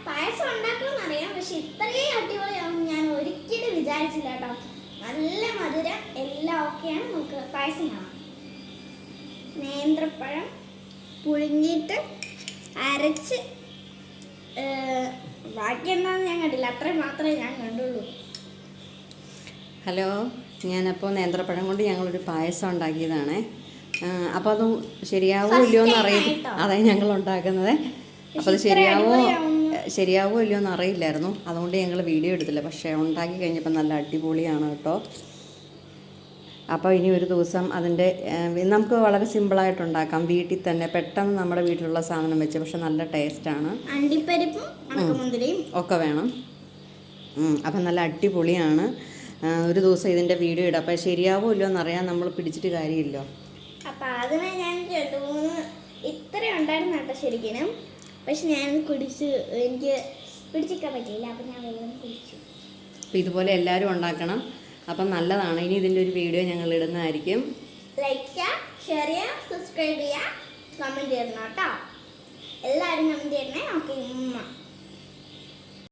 പായസം ഉണ്ടാക്കുമെന്ന് അറിയാം, പക്ഷെ ഇത്രയും അടിപൊളിയാവും ഞാൻ ഒരിക്കലും വിചാരിച്ചില്ല കേട്ടോ. നല്ല മധുരം എല്ലാം ഓക്കെയാണ്. നമുക്ക് പായസം കാണാം. നേന്ത്രപ്പഴം പുഴുങ്ങിയിട്ട് അരച്ച്, ബാക്കി എന്താണെന്ന് ഞാൻ കണ്ടില്ല, അത്രയും മാത്രമേ ഞാൻ കണ്ടുള്ളൂ. ഹലോ, ഞാനപ്പോൾ നേന്ത്രപ്പഴം കൊണ്ട് ഞങ്ങളൊരു പായസം ഉണ്ടാക്കിയതാണ്. അപ്പോൾ അത് ശരിയാവോ ഇല്ലയോ എന്ന് അറിയില്ല. അതായത് ഞങ്ങൾ ഉണ്ടാക്കുന്നത്. അപ്പോൾ അത് ശരിയാവോ ഇല്ലയോ എന്ന് അറിയില്ലായിരുന്നു, അതുകൊണ്ട് ഞങ്ങൾ വീഡിയോ എടുത്തില്ല. പക്ഷേ ഉണ്ടാക്കി കഴിഞ്ഞപ്പോൾ നല്ല അടിപൊളിയാണ് കേട്ടോ. അപ്പോൾ ഇനി ഒരു ദിവസം അതിൻ്റെ നമുക്ക് വളരെ സിമ്പിളായിട്ട് ഉണ്ടാക്കാം, വീട്ടിൽ തന്നെ പെട്ടെന്ന് നമ്മുടെ വീട്ടിലുള്ള സാധനം വെച്ച്. പക്ഷെ നല്ല ടേസ്റ്റാണ്. ഒക്കെ വേണം. അപ്പം നല്ല അടിപൊളിയാണ്. ഒരു ദിവസം ഇതിൻ്റെ വീഡിയോ ഇടാം. അപ്പോൾ ശരിയാവോ ഇല്ലയോ എന്നറിയാൻ നമ്മൾ പിടിച്ചിട്ട് കാര്യമില്ലോ. അപ്പം അതിനെ ഞാൻ 2-3 ഇത്ര ഉണ്ടായിരുന്നു കേട്ടോ ശരിക്കും. പക്ഷെ ഞാൻ എനിക്ക് പിടിച്ചിരിക്കാൻ പറ്റിയില്ല. അപ്പം ഞാൻ വേഗം കുടിച്ചു. അപ്പോൾ ഇതുപോലെ എല്ലാവരും ഉണ്ടാക്കണം. അപ്പം നല്ലതാണ്. ഇനി ഇതിൻ്റെ ഒരു വീഡിയോ ഞങ്ങൾ ഇടുന്നതായിരിക്കും. ലൈക്ക് ചെയ്യുക, ഷെയർ ചെയ്യുക, സബ്സ്ക്രൈബ് ചെയ്യുക, കമൻറ്റ് ചെയ്യണം കേട്ടോ. എല്ലാവരും കമൻറ്റ് ചെയ്യണേ. ഓക്കെ.